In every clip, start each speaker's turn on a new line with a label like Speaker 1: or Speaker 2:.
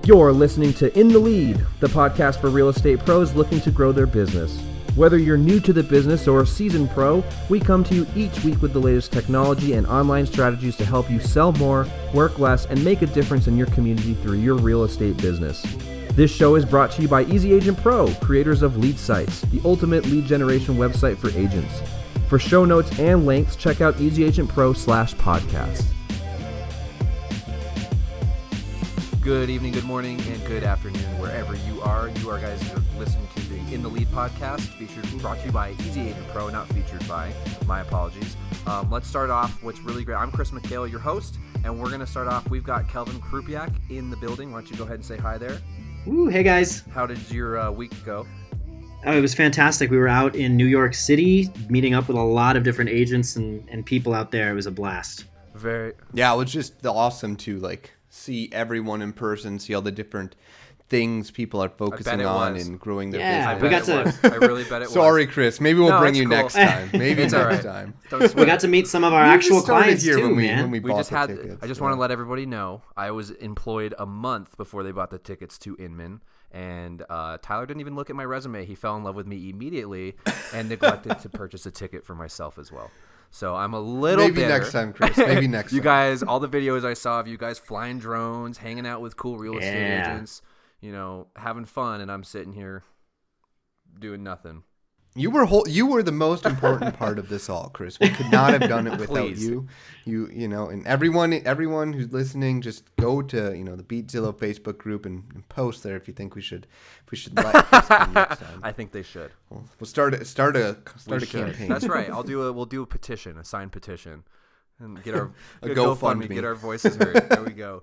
Speaker 1: You're listening to In the Lead, the podcast for real estate pros looking to grow their business. Whether you're new to the business or a seasoned pro, we come to you each week with the latest technology and online strategies to help you sell more, work less, and make a difference in your community through your real estate business. This show is brought to you by EasyAgentPro, creators of Lead Sites, the ultimate lead generation website for agents. For show notes and links, check out EasyAgentPro/podcast. Good evening, good morning, and good afternoon, wherever you are. You guys are listening to the In the Lead podcast, brought to you by EasyAgentPro, not featured by. My apologies. Let's start off what's really great. I'm Chris McHale, your host, and we're going to start off. We've got Kelvin Krupiak in the building. Why don't you go ahead and say hi there?
Speaker 2: Ooh, hey guys.
Speaker 1: How did your week go?
Speaker 2: Oh, it was fantastic. We were out in New York City, meeting up with a lot of different agents and people out there. It was a blast.
Speaker 3: Yeah, it was just awesome to see everyone in person, see all the different things people are focusing on and growing their business.
Speaker 1: I really bet it was.
Speaker 3: Sorry, Chris. Maybe we'll bring you next time. Maybe
Speaker 1: it's
Speaker 3: next time.
Speaker 2: We got to meet some of our actual clients
Speaker 3: here
Speaker 2: too,
Speaker 3: when we
Speaker 1: just had.
Speaker 3: tickets,
Speaker 1: I just want to let everybody know I was employed a month before they bought the tickets to Inman, and Tyler didn't even look at my resume. He fell in love with me immediately and neglected to purchase a ticket for myself as well. So I'm a little
Speaker 3: Maybe
Speaker 1: bitter.
Speaker 3: next time, Chris. Maybe next time.
Speaker 1: You guys, all the videos I saw of you guys flying drones, hanging out with cool real estate agents, having fun, and I'm sitting here doing nothing.
Speaker 3: You were the most important part of this all, Chris. We could not have done it without you. And everyone who's listening, just go to the BeatZillow Facebook group and post there if you think we should let Chris come next time.
Speaker 1: I think they should.
Speaker 3: We'll start a campaign.
Speaker 1: That's right. We'll do a petition, a signed petition, and get our
Speaker 3: a GoFundMe,
Speaker 1: get our voices heard. There we go.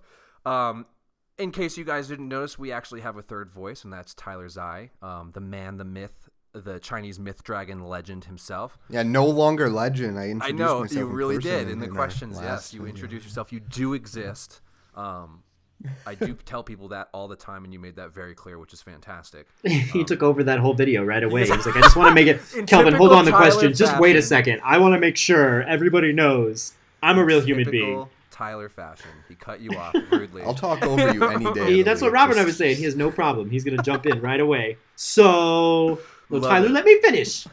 Speaker 1: In case you guys didn't notice, we actually have a third voice, and that's Tyler Zai, the man, the myth, the Chinese myth dragon legend himself.
Speaker 3: Yeah, no longer legend. I introduced
Speaker 1: know
Speaker 3: myself
Speaker 1: you really did in the
Speaker 3: our
Speaker 1: questions. Yes, you introduced yourself. You do exist. I do tell people that all the time, and you made that very clear, which is fantastic.
Speaker 2: He took over that whole video right away. He was like, I just want to make it. Kelvin, hold on the question. Just wait a second. I want to make sure everybody knows I'm a real human being.
Speaker 1: Tyler fashion. He cut you off rudely.
Speaker 3: I'll talk over you any day.
Speaker 2: That's what Robert and I was saying. He has no problem. He's going to jump in right away. So, Tyler, let me finish.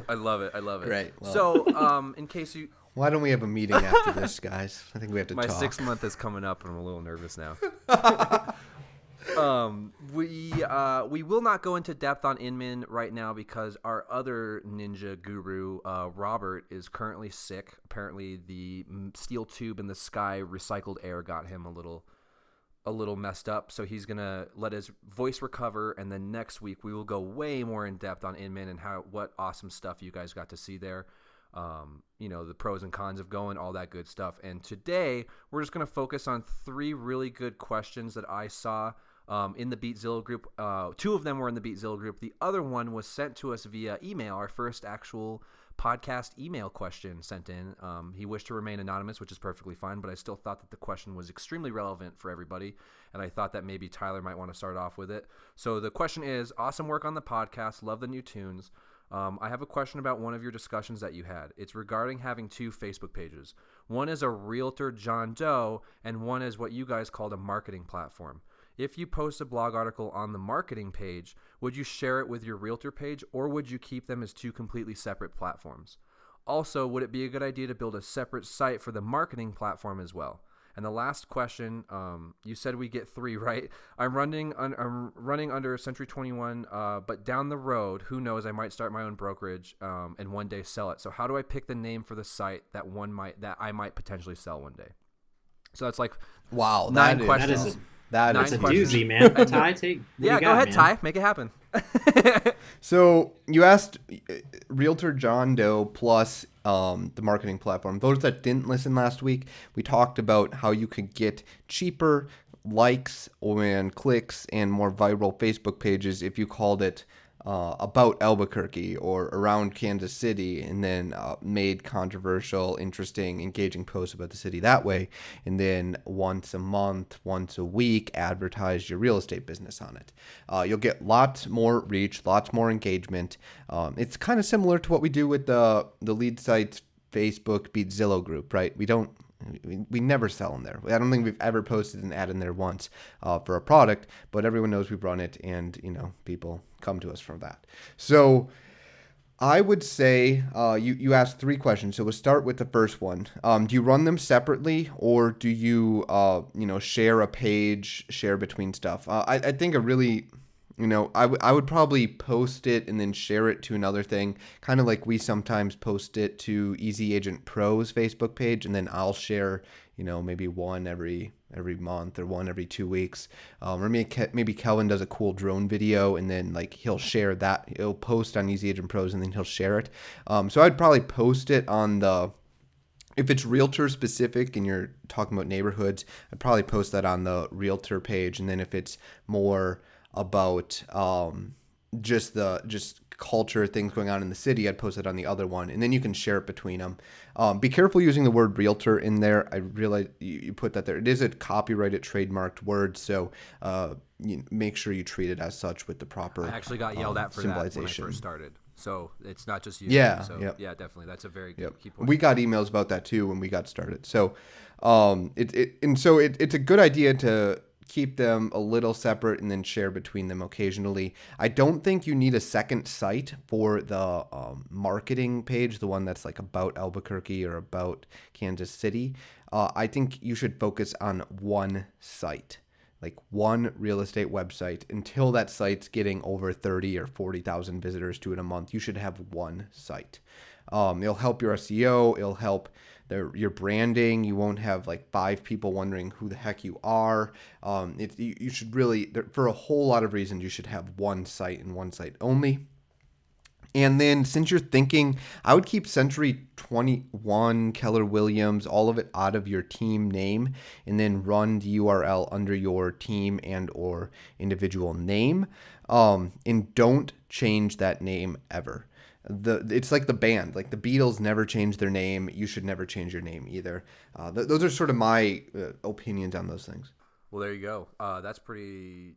Speaker 1: I love it.
Speaker 3: Right. Well.
Speaker 1: So, in case you...
Speaker 3: Why don't we have a meeting after this, guys? I think we have to talk.
Speaker 1: My 6th month is coming up, and I'm a little nervous now. We will not go into depth on Inman right now because our other ninja guru, Robert, is currently sick. Apparently, the steel tube in the sky recycled air got him a little messed up. So he's gonna let his voice recover, and then next week we will go way more in depth on Inman and what awesome stuff you guys got to see there. The pros and cons of going, all that good stuff. And today we're just gonna focus on 3 really good questions that I saw in the BeatZillow group. 2 of them were in the BeatZillow group. The other one was sent to us via email, our first actual podcast email question sent in. He wished to remain anonymous, which is perfectly fine, but I still thought that the question was extremely relevant for everybody, and I thought that maybe Tyler might want to start off with it. So the question is, awesome work on the podcast, love the new tunes. I have a question about one of your discussions that you had. It's regarding having 2 Facebook pages. One is a realtor John Doe, and one is what you guys called a marketing platform. If you post a blog article on the marketing page, would you share it with your realtor page, or would you keep them as 2 completely separate platforms? Also, would it be a good idea to build a separate site for the marketing platform as well? And the last question, you said we get 3, right? I'm running under Century 21, but down the road, who knows? I might start my own brokerage and one day sell it. So how do I pick the name for the site that I might potentially sell one day? So that's 9 questions.
Speaker 2: That's a doozy, man. Ty,
Speaker 1: go ahead, Ty. Make it happen.
Speaker 3: So you asked Realtor John Doe plus the marketing platform. Those that didn't listen last week, we talked about how you could get cheaper likes and clicks and more viral Facebook pages if you called it about Albuquerque or around Kansas City, and then made controversial, interesting, engaging posts about the city that way. And then once a month, once a week, advertise your real estate business on it. You'll get lots more reach, lots more engagement. It's kind of similar to what we do with the Lead Sites Facebook BeatZillow group, right? We don't We never sell them there. I don't think we've ever posted an ad in there once for a product, but everyone knows we run it, and people come to us from that. So I would say you asked 3 questions, so we'll start with the first one. Do you run them separately, or do you share a page, share between stuff? I think a really I would probably post it and then share it to another thing, kind of like we sometimes post it to EasyAgentPro's Facebook page, and then I'll share, maybe one every month or one every 2 weeks. Or maybe Kelvin does a cool drone video, and then he'll share that. He'll post on EasyAgentPro's, and then he'll share it. So I'd probably post it on if it's realtor specific and you're talking about neighborhoods, I'd probably post that on the realtor page. And then if it's more about just culture, things going on in the city, I'd post it on the other one, and then you can share it between them. Be careful using the word realtor in there. I realize you put that there. It is a copyrighted, trademarked word, so make sure you treat it as such with the proper.
Speaker 1: I actually got yelled at for that when I first started. So it's not just you.
Speaker 3: Yeah.
Speaker 1: So
Speaker 3: yep.
Speaker 1: Yeah, definitely. That's a very good key point.
Speaker 3: We got emails about that too when we got started. So it's a good idea to keep them a little separate and then share between them occasionally. I don't think you need a second site for the marketing page, the one that's about Albuquerque or about Kansas City. I think you should focus on one site, one real estate website. Until that site's getting over 30 or 40,000 visitors to it a month, you should have one site. It'll help your SEO. It'll help your branding. You won't have 5 people wondering who the heck you are. You should really, for a whole lot of reasons, you should have one site and one site only. And then since you're thinking, I would keep Century 21, Keller Williams, all of it out of your team name, and then run the URL under your team and or individual name. And don't change that name ever. It's like the band, the Beatles never changed their name. You should never change your name either. Those are sort of my opinions on those things.
Speaker 1: Well, there you go. That's pretty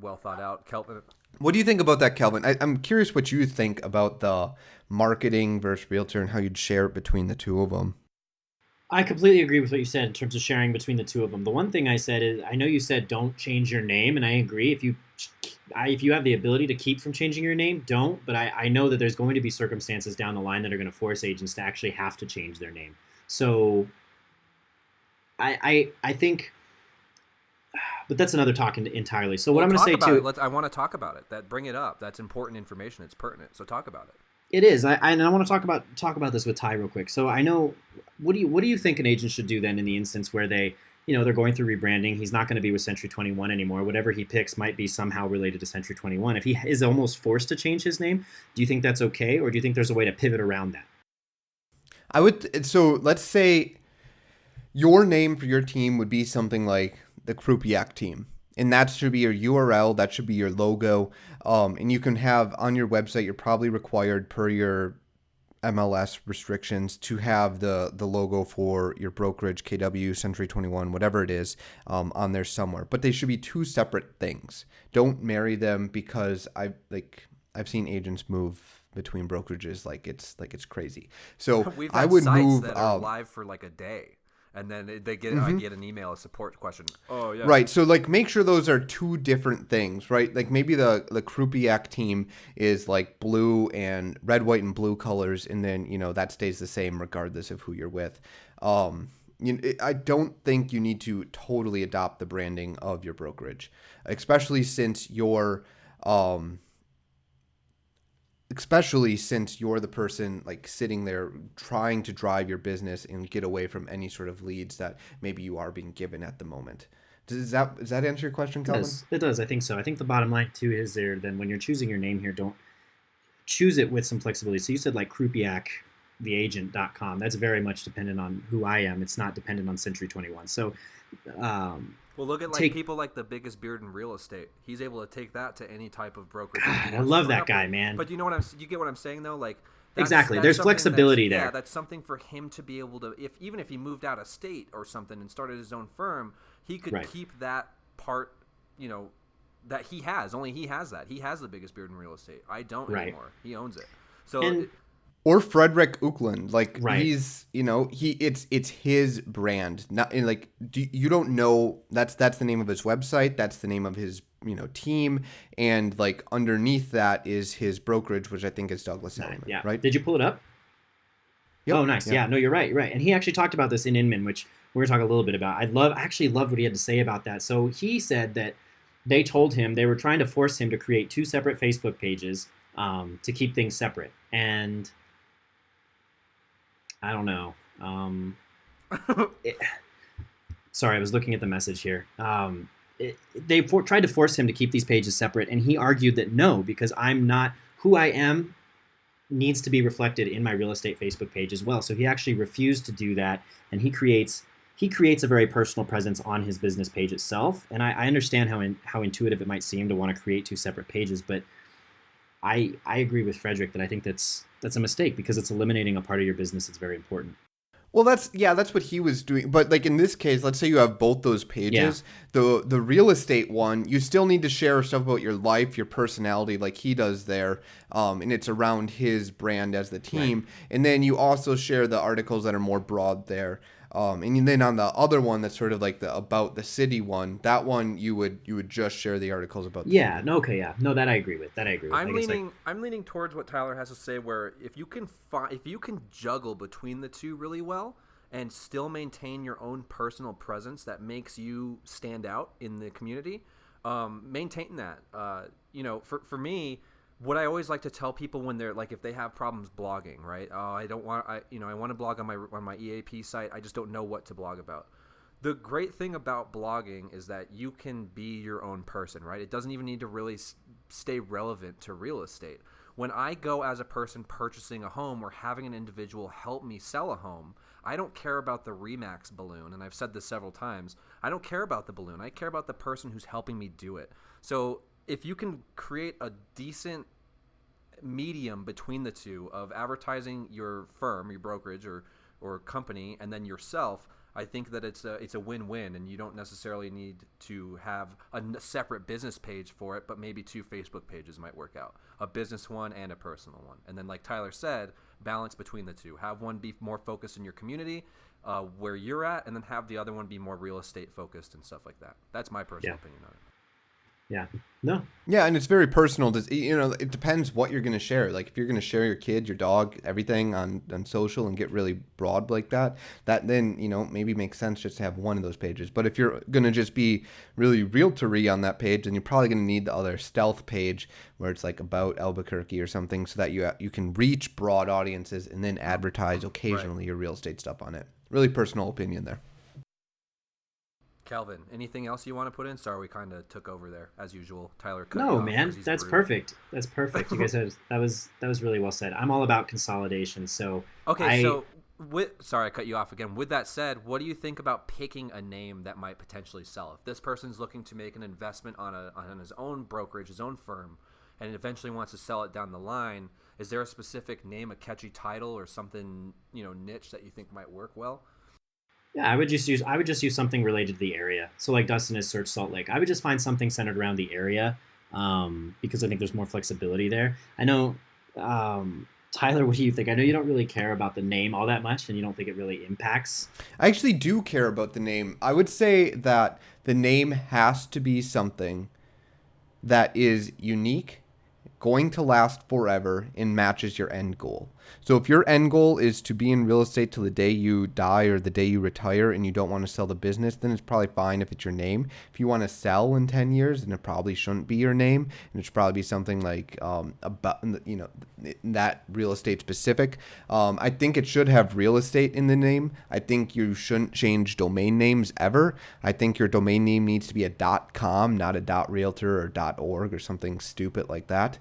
Speaker 1: well thought out. Kelvin,
Speaker 3: what do you think about that, Kelvin? I'm curious what you think about the marketing versus realtor and how you'd share it between the two of them.
Speaker 2: I completely agree with what you said in terms of sharing between the two of them. The one thing I said is, I know you said don't change your name, and I agree. If you have the ability to keep from changing your name, don't. But I know that there's going to be circumstances down the line that are going to force agents to actually have to change their name. So I think, but that's another talk entirely. So what I'm going to say too,
Speaker 1: I want to talk about it. Bring it up. That's important information. It's pertinent. So talk about it.
Speaker 2: It is. I want to talk about this with Ty real quick. So I know, what do you think an agent should do then in the instance where they're going through rebranding? He's not going to be with Century 21 anymore. Whatever he picks might be somehow related to Century 21. If he is almost forced to change his name, do you think that's okay, or do you think there's a way to pivot around that?
Speaker 3: So let's say your name for your team would be something like the Croupiac team. And that should be your URL. That should be your logo. And you can have on your website, you're probably required per your MLS restrictions to have the logo for your brokerage, KW, Century 21, whatever it is, on there somewhere. But they should be 2 separate things. Don't marry them, because I've seen agents move between brokerages like it's crazy. So
Speaker 1: We've had
Speaker 3: I would
Speaker 1: sites
Speaker 3: move
Speaker 1: that are live for a day. And then they get I get an email, a support question. Oh yeah.
Speaker 3: Right. So make sure those are 2 different things, right? Maybe the Croupiac team is blue and red, white, and blue colors, and then that stays the same regardless of who you're with. I don't think you need to totally adopt the branding of your brokerage, especially since you're the person sitting there trying to drive your business and get away from any sort of leads that maybe you are being given at the moment. Does that answer your question, Kelvin?
Speaker 2: It does. I think so. I think the bottom line too is then when you're choosing your name here, don't choose it with some flexibility. So you said croupiactheagent.com. That's very much dependent on who I am. It's not dependent on Century 21. So
Speaker 1: well, look at people like the biggest beard in real estate. He's able to take that to any type of brokerage.
Speaker 2: God, I love that guy, man.
Speaker 1: But you get what I'm saying though?
Speaker 2: Exactly. There's flexibility there.
Speaker 1: Yeah, that's something for him to be able to, even if he moved out of state or something and started his own firm, he could keep that part, that he has. Only he has that. He has the biggest beard in real estate. I don't anymore. He owns it. So
Speaker 3: Or Frederick Oakland, like
Speaker 2: Right.
Speaker 3: he's, it's his brand. Not like you don't know that's the name of his website, that's the name of his team, and like underneath that is his brokerage, which I think is Douglas Elliman,
Speaker 2: Yeah.
Speaker 3: right?
Speaker 2: Did you pull it up? Oh,
Speaker 3: Yep.
Speaker 2: nice.
Speaker 3: Yeah.
Speaker 2: Yeah, no, you're right. You're right. And he actually talked about this in Inman, which we're going to talk a little bit about. I actually loved what he had to say about that. So he said that they told him they were trying to force him to create 2 separate Facebook pages to keep things separate. And I don't know. It, sorry, I was looking at the message here. They tried to force him to keep these pages separate, and he argued that no, because I'm not who I am needs to be reflected in my real estate Facebook page as well. So he actually refused to do that, and he creates a very personal presence on his business page itself. And I understand how intuitive it might seem to want to create 2 separate pages, but I agree with Frederick that I think that's a mistake because it's eliminating a part of your business that's very important.
Speaker 3: Well, that's what he was doing. But like in this case, let's say you have both those pages. Yeah. The real estate one, you still need to share stuff about your life, your personality, like he does there, and it's around his brand as the team. Right. And then you also share the articles that are more broad there. And then on the other one, that's sort of like the about the city one. That one you would just share the articles about. The city.
Speaker 2: No, okay, yeah, no, that I agree with.
Speaker 1: I'm leaning towards what Tyler has to say. Where if you can juggle between the two really well and still maintain your own personal presence that makes you stand out in the community, maintain that. For me. What I always like to tell people when they're like, if they have problems blogging, right? I want to blog on my EAP site. I just don't know what to blog about. The great thing about blogging is that you can be your own person, right? It doesn't even need to really stay relevant to real estate. When I go as a person purchasing a home or having an individual help me sell a home, I don't care about the Remax balloon. And I've said this several times. I don't care about the balloon. I care about the person who's helping me do it. So if you can create a decent medium between the two of advertising your firm, your brokerage or company, and then yourself, I think that it's a win-win, and you don't necessarily need to have a separate business page for it, but maybe 2 Facebook pages might work out, a business one and a personal one. And then like Tyler said, balance between the two. Have one be more focused in your community, where you're at, and then have the other one be more real estate focused and stuff like that. That's my personal opinion on it.
Speaker 2: Yeah. No.
Speaker 3: Yeah, and it's very personal. It depends what you're going to share. Like if you're going to share your kid, your dog, everything on social and get really broad like that then, maybe makes sense just to have one of those pages. But if you're going to just be really realtor-y on that page, then you're probably going to need the other stealth page where it's like about Albuquerque or something so that you can reach broad audiences and then advertise occasionally your real estate stuff on it. Really personal opinion there.
Speaker 1: Calvin, anything else you want to put in? Sorry, we kind of took over there as usual. Tyler, cut
Speaker 2: no,
Speaker 1: off
Speaker 2: man, that's
Speaker 1: rude.
Speaker 2: Perfect. That's perfect. You guys that was really well said. I'm all about consolidation. So
Speaker 1: okay, sorry, I cut you off again. With that said, what do you think about picking a name that might potentially sell? If this person's looking to make an investment on his own brokerage, his own firm, and eventually wants to sell it down the line, is there a specific name, a catchy title, or something niche that you think might work well?
Speaker 2: Yeah, I would just use something related to the area. So like Dustin has searched Salt Lake. I would just find something centered around the area because I think there's more flexibility there. I know, Tyler, what do you think? I know you don't really care about the name all that much and you don't think it really impacts.
Speaker 3: I actually do care about the name. I would say that the name has to be something that is unique, going to last forever, and matches your end goal. So if your end goal is to be in real estate till the day you die or the day you retire and you don't want to sell the business, then it's probably fine if it's your name. If you want to sell in 10 years, then it probably shouldn't be your name. And it should probably be something like about that real estate specific. I think it should have real estate in the name. I think you shouldn't change domain names ever. I think your domain name needs to be a .com, not a .realtor or .org or something stupid like that.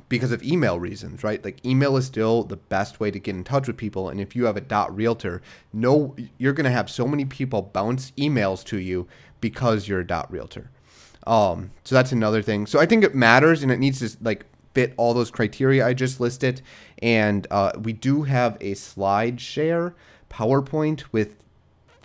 Speaker 3: Because of email reasons, right? Like email is still the best way to get in touch with people. And if you have a .realtor, you're going to have so many people bounce emails to you because you're a .realtor. So that's another thing. So I think it matters and it needs to fit all those criteria I just listed. And we do have a slide share PowerPoint with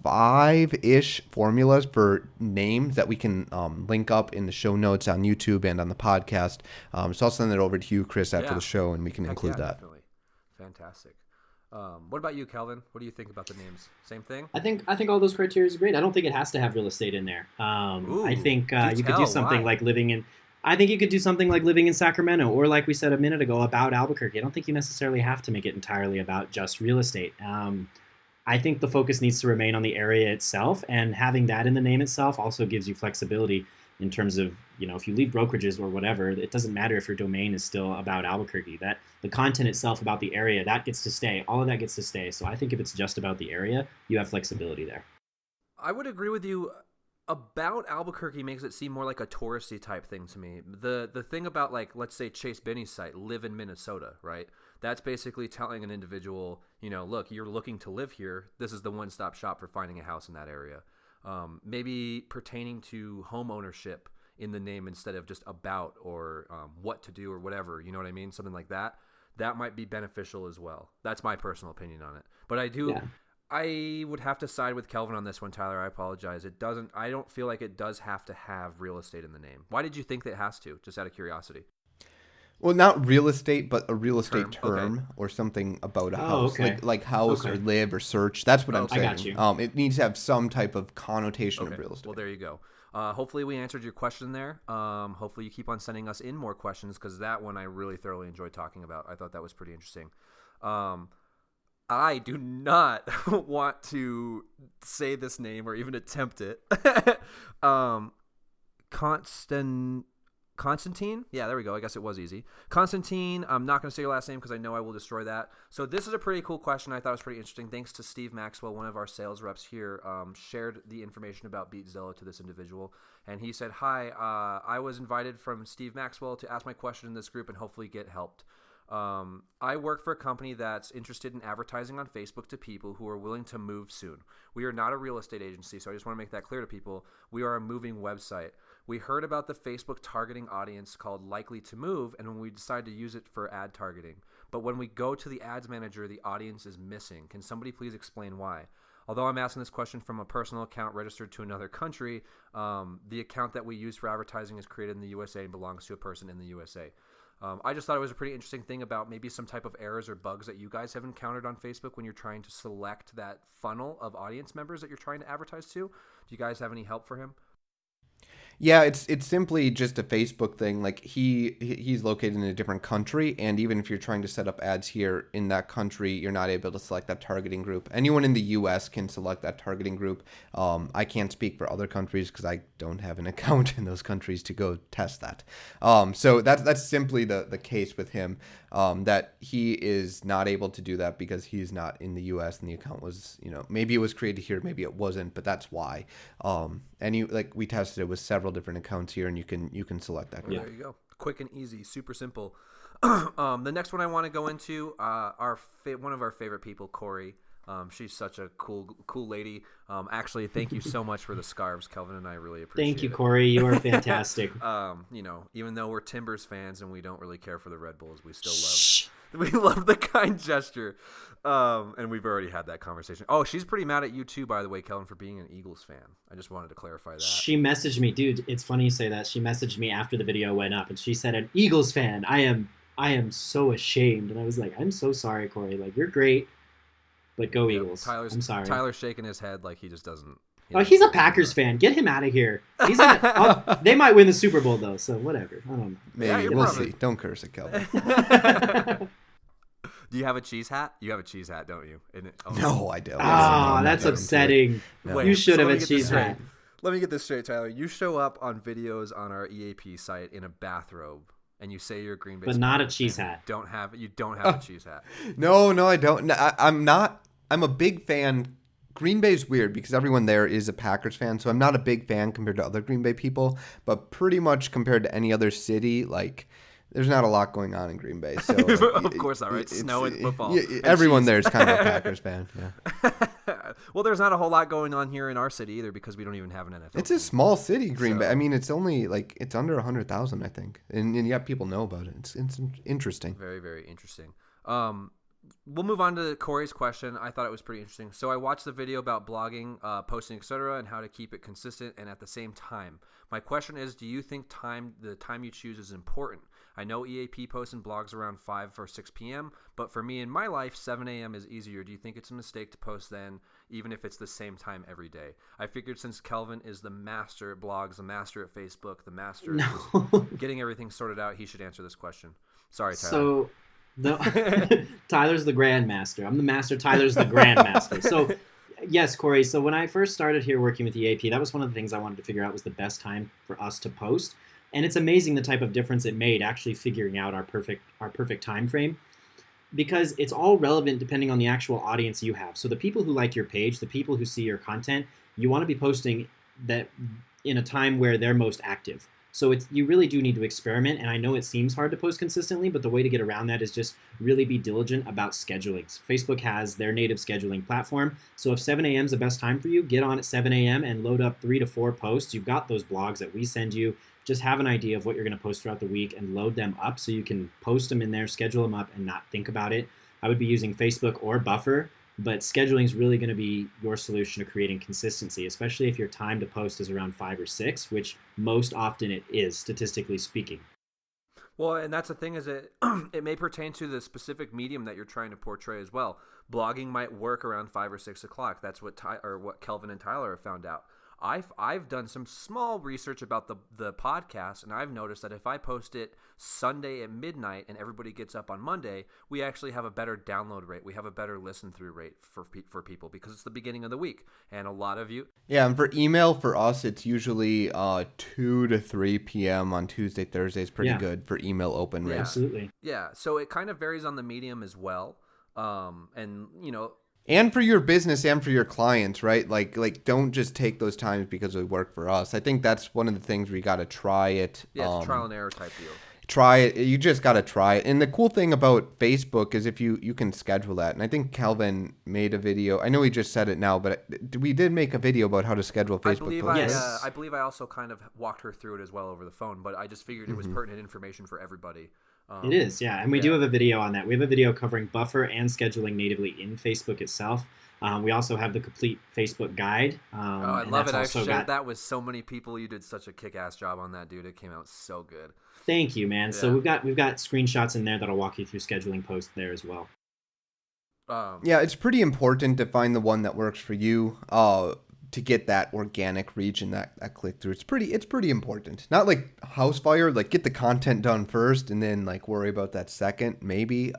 Speaker 3: 5-ish formulas for names that we can link up in the show notes on YouTube and on the podcast. So I'll send it over to you, Chris, after the show, and we can include that.
Speaker 1: Definitely. Fantastic. What about you, Kelvin? What do you think about the names? Same thing?
Speaker 2: I think all those criteria are great. I don't think it has to have real estate in there. I think you could do something like living in. I think you could do something like living in Sacramento, or like we said a minute ago, about Albuquerque. I don't think you necessarily have to make it entirely about just real estate. I think the focus needs to remain on the area itself, and having that in the name itself also gives you flexibility in terms of, if you leave brokerages or whatever, it doesn't matter if your domain is still about Albuquerque. That the content itself about the area, that gets to stay. All of that gets to stay. So I think if it's just about the area, you have flexibility there.
Speaker 1: I would agree with you. About Albuquerque makes it seem more like a touristy type thing to me. The thing about, like, let's say Chase Binney's site, live in Minnesota, right? That's basically telling an individual, look, you're looking to live here. This is the one-stop shop for finding a house in that area. Maybe pertaining to home ownership in the name instead of just about or what to do or whatever. You know what I mean? Something like that. That might be beneficial as well. That's my personal opinion on it. But I would have to side with Kelvin on this one, Tyler. I apologize. I don't feel like it does have to have real estate in the name. Why did you think that it has to? Just out of curiosity.
Speaker 3: Well, not real estate, but a real estate term
Speaker 1: okay.
Speaker 3: or something about a house,
Speaker 2: okay.
Speaker 3: like house or live or search. That's what I'm saying.
Speaker 2: I got you.
Speaker 3: It needs to have some type of connotation of real estate.
Speaker 1: Well, there you go. Hopefully we answered your question there. Hopefully you keep on sending us in more questions, because that one I really thoroughly enjoyed talking about. I thought that was pretty interesting. I do not want to say this name or even attempt it. Constantine? Yeah, there we go. I guess it was easy. Constantine, I'm not going to say your last name because I know I will destroy that. So this is a pretty cool question. I thought it was pretty interesting. Thanks to Steve Maxwell, one of our sales reps here, shared the information about BeatZilla to this individual. And he said, hi, I was invited from Steve Maxwell to ask my question in this group and hopefully get helped. I work for a company that's interested in advertising on Facebook to people who are willing to move soon. We are not a real estate agency, so I just want to make that clear to people. We are a moving website. We heard about the Facebook targeting audience called Likely to Move, and when we decided to use it for ad targeting. But when we go to the ads manager, the audience is missing. Can somebody please explain why? Although I'm asking this question from a personal account registered to another country, the account that we use for advertising is created in the USA and belongs to a person in the USA. I just thought it was a pretty interesting thing about maybe some type of errors or bugs that you guys have encountered on Facebook when you're trying to select that funnel of audience members that you're trying to advertise to. Do you guys have any help for him?
Speaker 3: Yeah, it's simply just a Facebook thing. Like he's located in a different country, and even if you're trying to set up ads here in that country, you're not able to select that targeting group. Anyone in the U.S. can select that targeting group. I can't speak for other countries because I don't have an account in those countries to go test that. So that's simply the case with him, that he is not able to do that because he's not in the U.S. and the account was, maybe it was created here, maybe it wasn't, but that's why. And we tested it with several different accounts here, and you can select that group.
Speaker 1: There you go. Quick and easy, super simple. The next one I want to go into, one of our favorite people, Corey. She's such a cool lady. Actually, thank you so much for the scarves, Kelvin and I really appreciate it.
Speaker 2: Thank you, Corey. You are fantastic.
Speaker 1: Even though we're Timbers fans and we don't really care for the Red Bulls, we still love the kind gesture. And we've already had that conversation. Oh, she's pretty mad at you too, by the way, Kelvin, for being an Eagles fan. I just wanted to clarify that.
Speaker 2: She messaged me, dude. It's funny you say that. She messaged me after the video went up, and she said, "An Eagles fan. I am so ashamed." And I was like, "I'm so sorry, Corey. Like, you're great, but go Eagles." I'm sorry.
Speaker 1: Tyler's shaking his head like he just doesn't.
Speaker 2: He's a Packers fan. Get him out of here. They might win the Super Bowl though, so whatever. I don't know.
Speaker 3: Maybe we'll see. Don't curse it, Kelvin.
Speaker 1: Do you have a cheese hat? You have a cheese hat, don't you?
Speaker 3: No, I don't.
Speaker 2: That's upsetting. No. You should have a cheese hat.
Speaker 1: Let me get this straight, Tyler. You show up on videos on our EAP site in a bathrobe, and you say you're a Green Bay,
Speaker 2: but not a cheese hat.
Speaker 1: You don't have a cheese hat.
Speaker 3: No, I don't. I'm not. I'm a big fan. Green Bay's weird because everyone there is a Packers fan, so I'm not a big fan compared to other Green Bay people. But pretty much compared to any other city, like, there's not a lot going on in Green Bay. So
Speaker 1: of course not, right? Snow and football.
Speaker 3: Everyone there is kind of a Packers fan. Yeah.
Speaker 1: Well, there's not a whole lot going on here in our city either because we don't even have an NFL.
Speaker 3: It's a small city, Green Bay. I mean, it's only it's under 100,000, I think, and yet people know about it. It's interesting.
Speaker 1: Very, very interesting. We'll move on to Corey's question. I thought it was pretty interesting. So I watched the video about blogging, posting, etc., and how to keep it consistent and at the same time. My question is, do you think the time you choose is important? I know EAP posts and blogs around 5 or 6 p.m., but for me in my life, 7 a.m. is easier. Do you think it's a mistake to post then, even if it's the same time every day? I figured since Kelvin is the master at blogs, the master at Facebook, the master at just getting everything sorted out, he should answer this question. Sorry, Tyler.
Speaker 2: So, Tyler's the grandmaster. I'm the master. Tyler's the grandmaster. So, yes, Corey. So when I first started here working with EAP, that was one of the things I wanted to figure out was the best time for us to post. And it's amazing the type of difference it made actually figuring out our perfect time frame, because it's all relevant depending on the actual audience you have. So the people who like your page, the people who see your content, you want to be posting that in a time where they're most active. So you really do need to experiment, and I know it seems hard to post consistently, but the way to get around that is just really be diligent about scheduling. Facebook has their native scheduling platform, so if 7 a.m. is the best time for you, get on at 7 a.m. and load up 3 to 4 posts. You've got those blogs that we send you. Just have an idea of what you're going to post throughout the week and load them up so you can post them in there, schedule them up, and not think about it. I would be using Facebook or Buffer, but scheduling is really going to be your solution to creating consistency, especially if your time to post is around 5 or 6, which most often it is, statistically speaking.
Speaker 1: Well, and that's the thing is it may pertain to the specific medium that you're trying to portray as well. Blogging might work around 5 or 6 o'clock. That's what what Kelvin and Tyler have found out. I've done some small research about the podcast, and I've noticed that if I post it Sunday at midnight and everybody gets up on Monday, we actually have a better download rate. We have a better listen through rate for people because it's the beginning of the week, and a lot of you.
Speaker 3: Yeah, and for email for us, it's usually 2 to 3 p.m. on Tuesday, Thursday is pretty good for email open rates.
Speaker 2: Absolutely.
Speaker 1: Yeah, so it kind of varies on the medium as well, and
Speaker 3: And for your business and for your clients, right? Like don't just take those times because they work for us. I think that's one of the things where you got to try it.
Speaker 1: Yeah, it's a trial and error type deal.
Speaker 3: Try it. You just got to try it. And the cool thing about Facebook is if you can schedule that. And I think Calvin made a video. I know he just said it now, but we did make a video about how to schedule Facebook posts.
Speaker 1: I believe I also kind of walked her through it as well over the phone, but I just figured it was pertinent information for everybody.
Speaker 2: It is, yeah. And we do have a video on that. We have a video covering Buffer and scheduling natively in Facebook itself. We also have the complete Facebook guide.
Speaker 1: I love it. I've shared that with so many people. You did such a kick-ass job on that, dude. It came out so good.
Speaker 2: Thank you, man. Yeah. So we've got screenshots in there that'll walk you through scheduling posts there as well.
Speaker 3: Yeah, it's pretty important to find the one that works for you. To get that organic reach and that click through. It's pretty important. Not like house fire, like get the content done first and then like worry about that second, maybe.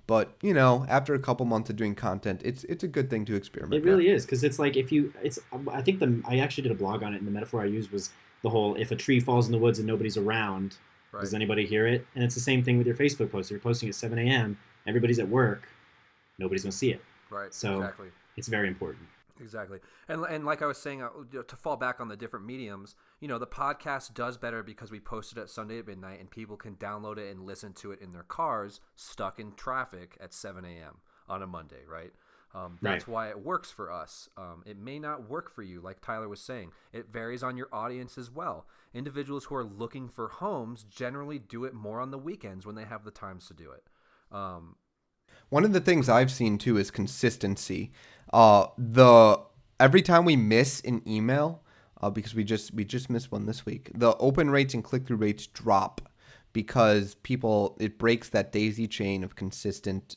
Speaker 3: But you know, after a couple months of doing content, it's a good thing to experiment.
Speaker 2: It really is, because it's like I think I actually did a blog on it, and the metaphor I used was the whole if a tree falls in the woods and nobody's around, does anybody hear it? And it's the same thing with your Facebook post. If you're posting at 7 a.m., everybody's at work, nobody's gonna see it.
Speaker 1: Right.
Speaker 2: So
Speaker 1: exactly.
Speaker 2: It's very important.
Speaker 1: Exactly. And like I was saying, to fall back on the different mediums, the podcast does better because we post it at Sunday at midnight and people can download it and listen to it in their cars stuck in traffic at 7 a.m. on a Monday, right? That's why it works for us. It may not work for you, like Tyler was saying. It varies on your audience as well. Individuals who are looking for homes generally do it more on the weekends when they have the times to do it.
Speaker 3: One of the things I've seen too is consistency. Every time we miss an email, because we just missed one this week, the open rates and click-through rates drop because it breaks that daisy chain of consistent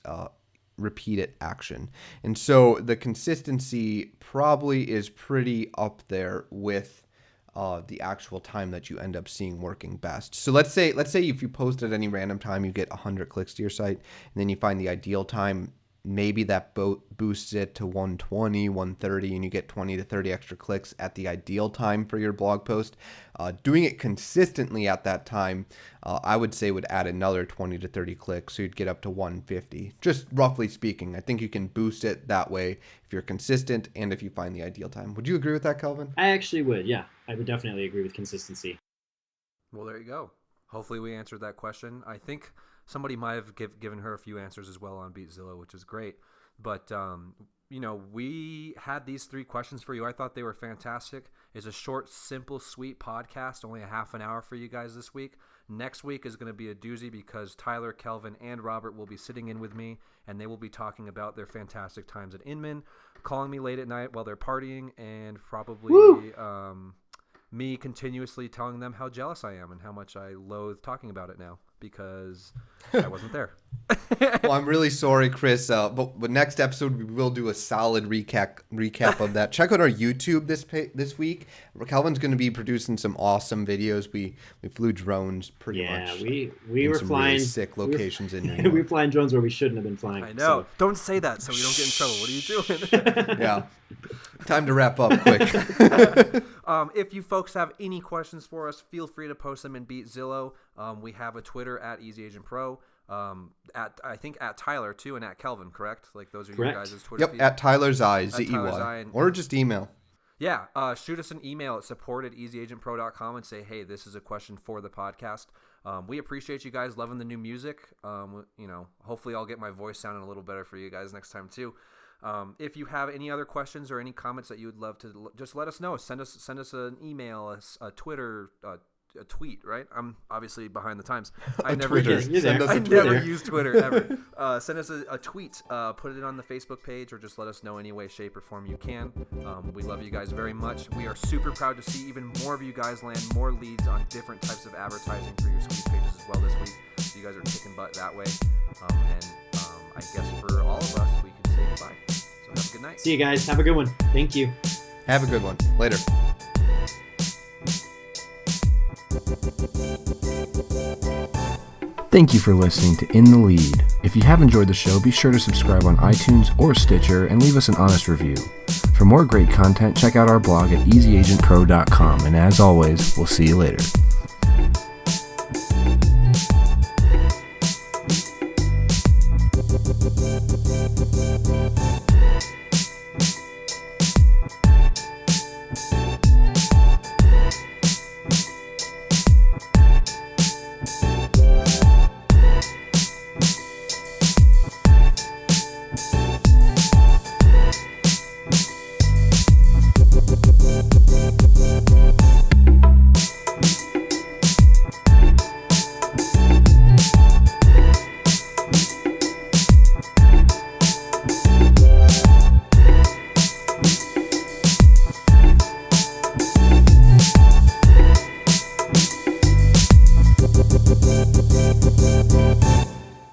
Speaker 3: repeated action. And so the consistency probably is pretty up there with the actual time that you end up seeing working best. So let's say if you post at any random time, you get 100 clicks to your site, and then you find the ideal time, maybe that boosts it to 120, 130, and you get 20 to 30 extra clicks at the ideal time for your blog post. Doing it consistently at that time, I would say would add another 20 to 30 clicks, so you'd get up to 150. Just roughly speaking, I think you can boost it that way if you're consistent and if you find the ideal time. Would you agree with that, Kelvin?
Speaker 2: I actually would, yeah. I would definitely agree with consistency.
Speaker 1: Well, there you go. Hopefully we answered that question. I think somebody might have given her a few answers as well on BeatZilla, which is great. But, we had these 3 questions for you. I thought they were fantastic. It's a short, simple, sweet podcast, only a half an hour for you guys this week. Next week is going to be a doozy because Tyler, Kelvin, and Robert will be sitting in with me, and they will be talking about their fantastic times at Inman, calling me late at night while they're partying, and probably me continuously telling them how jealous I am and how much I loathe talking about it now. because I wasn't there.
Speaker 3: Well, I'm really sorry, Chris. But next episode we will do a solid recap of that. Check out our YouTube this week. Calvin's going to be producing some awesome videos. We flew drones pretty much.
Speaker 2: Yeah, we were flying
Speaker 3: really sick locations in New York.
Speaker 2: we were flying drones where we shouldn't have been flying.
Speaker 1: I know.
Speaker 2: So.
Speaker 1: Don't say that so we don't get in trouble. What are you doing?
Speaker 3: Yeah. Time to wrap up quick.
Speaker 1: If you folks have any questions for us, feel free to post them in Beatzillow. We have a Twitter at EasyAgentPro. I think at Tyler too, and at Kelvin, correct? Like those are
Speaker 2: Correct.
Speaker 1: your guys' Twitter feeds?
Speaker 3: At Tyler's Eyes,
Speaker 1: At Tyler's Eye,
Speaker 3: or just email.
Speaker 1: Yeah, shoot us an email at support@easyagentpro.com and say, hey, this is a question for the podcast. We appreciate you guys loving the new music. Hopefully I'll get my voice sounding a little better for you guys next time too. If you have any other questions or any comments that you would love to, just let us know. Send us an email, a Twitter, a tweet, right? I'm obviously behind the times. I never use Twitter ever. Send us a tweet, put it on the Facebook page, or just let us know any way, shape, or form you can. We love you guys very much. We are super proud to see even more of you guys land more leads on different types of advertising for your squeeze pages as well this week. So you guys are kicking butt that way. I guess for all of us, we can say goodbye. So have a good night.
Speaker 2: See you guys. Have a good one. Thank you.
Speaker 3: Have a good one. Later.
Speaker 1: Thank you for listening to In the Lead. If you have enjoyed the show, be sure to subscribe on iTunes or Stitcher and leave us an honest review. For more great content, check out our blog at EasyAgentPro.com. And as always, we'll see you later.